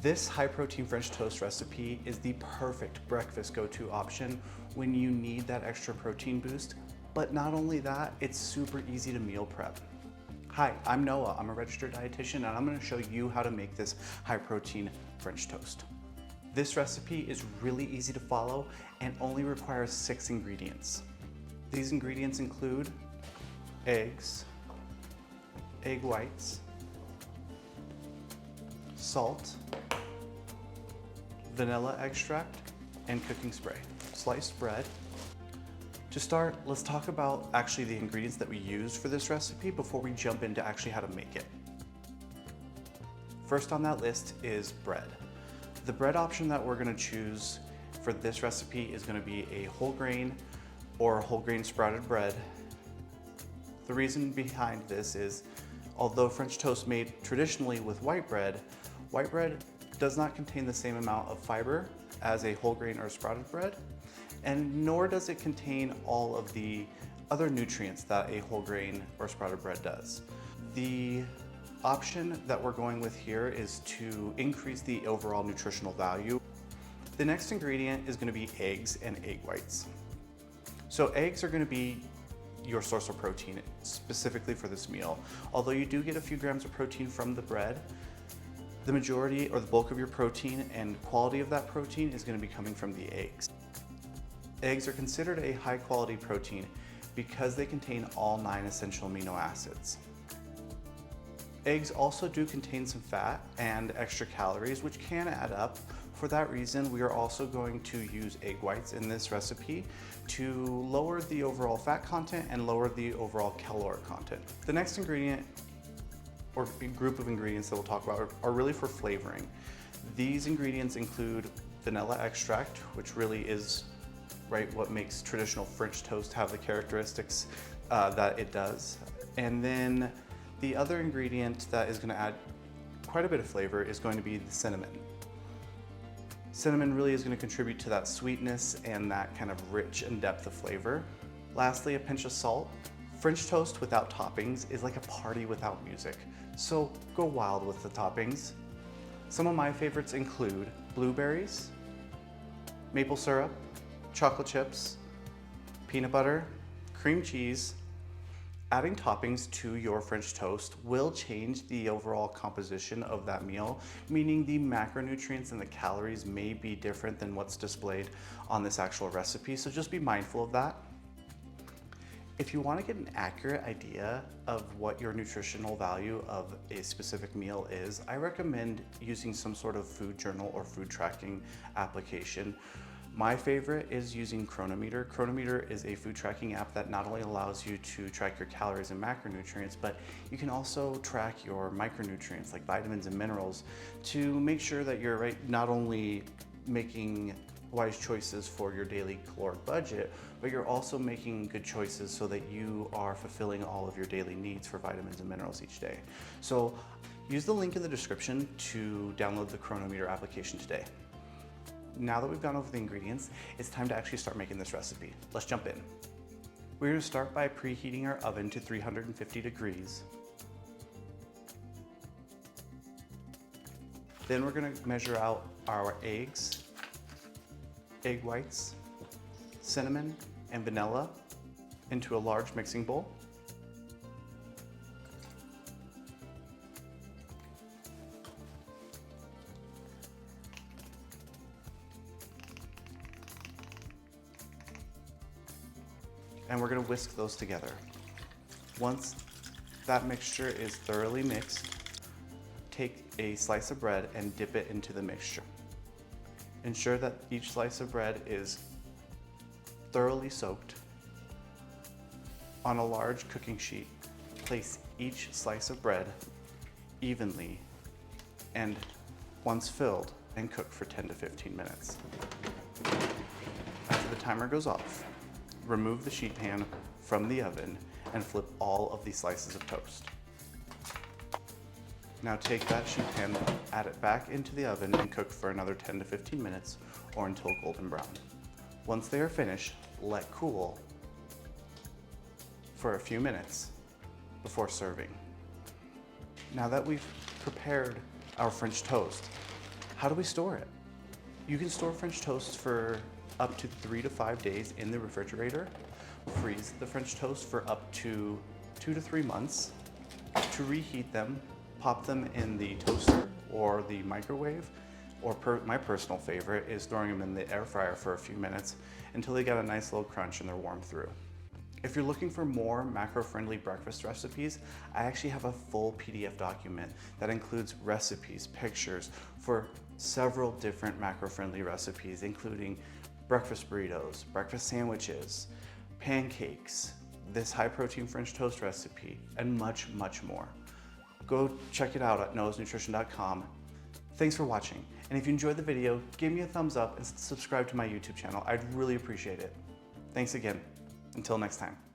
This high protein French toast recipe is the perfect breakfast go-to option when you need that extra protein boost. But not only that, it's super easy to meal prep. Hi, I'm Noah. I'm a registered dietitian and I'm going to show you how to make this high protein French toast. This recipe is really easy to follow and only requires 6 ingredients. These ingredients include eggs, egg whites, salt, vanilla extract, and cooking spray. Sliced bread. To start, let's talk about actually the ingredients that we used for this recipe before we jump into actually how to make it. First on that list is bread. The bread option that we're gonna choose for this recipe is gonna be a whole grain or whole grain sprouted bread. The reason behind this is, although French toast made traditionally with white bread does not contain the same amount of fiber as a whole grain or sprouted bread, and nor does it contain all of the other nutrients that a whole grain or sprouted bread does. The option that we're going with here is to increase the overall nutritional value. The next ingredient is going to be eggs and egg whites. So eggs are going to be your source of protein specifically for this meal. Although you do get a few grams of protein from the bread, the majority or the bulk of your protein and quality of that protein is going to be coming from the eggs. Eggs are considered a high quality protein because they contain all 9 essential amino acids. Eggs also do contain some fat and extra calories, which can add up. For that reason, we are also going to use egg whites in this recipe to lower the overall fat content and lower the overall caloric content. The next ingredient or group of ingredients that we'll talk about are really for flavoring. These ingredients include vanilla extract, which really is what makes traditional French toast have the characteristics that it does. And then the other ingredient that is going to add quite a bit of flavor is going to be the cinnamon. Cinnamon really is going to contribute to that sweetness and that kind of rich and depth of flavor. Lastly, a pinch of salt. French toast without toppings is like a party without music, so go wild with the toppings. Some of my favorites include blueberries, maple syrup, chocolate chips, peanut butter, cream cheese. Adding toppings to your French toast will change the overall composition of that meal, meaning the macronutrients and the calories may be different than what's displayed on this actual recipe, so just be mindful of that. If you want to get an accurate idea of what your nutritional value of a specific meal is, I recommend using some sort of food journal or food tracking application. My favorite is using Cronometer. Cronometer is a food tracking app that not only allows you to track your calories and macronutrients, but you can also track your micronutrients like vitamins and minerals to make sure that you're not only making wise choices for your daily caloric budget, but you're also making good choices so that you are fulfilling all of your daily needs for vitamins and minerals each day. So use the link in the description to download the Cronometer application today. Now that we've gone over the ingredients, it's time to actually start making this recipe. Let's jump in. We're going to start by preheating our oven to 350 degrees. Then we're going to measure out our eggs, egg whites, cinnamon, and vanilla into a large mixing bowl. And we're going to whisk those together. Once that mixture is thoroughly mixed, take a slice of bread and dip it into the mixture. Ensure that each slice of bread is thoroughly soaked. On a large cooking sheet, place each slice of bread evenly and once filled, and cook for 10 to 15 minutes. After the timer goes off, remove the sheet pan from the oven and flip all of the slices of toast. Now take that sheet pan, add it back into the oven and cook for another 10 to 15 minutes or until golden brown. Once they are finished, let cool for a few minutes before serving. Now that we've prepared our French toast, How do we store it? You can store French toast for up to 3 to 5 days in the refrigerator. Freeze the French toast for up to 2 to 3 months. To reheat them, pop them in the toaster or the microwave, or my personal favorite is throwing them in the air fryer for a few minutes until they get a nice little crunch and they're warm through. If you're looking for more macro-friendly breakfast recipes, I actually have a full PDF document that includes recipes, pictures for several different macro-friendly recipes, including breakfast burritos, breakfast sandwiches, pancakes, this high-protein French toast recipe, and much, much more. Go check it out at noahsnutrition.com. Thanks for watching, and if you enjoyed the video, give me a thumbs up and subscribe to my YouTube channel. I'd really appreciate it. Thanks again. Until next time.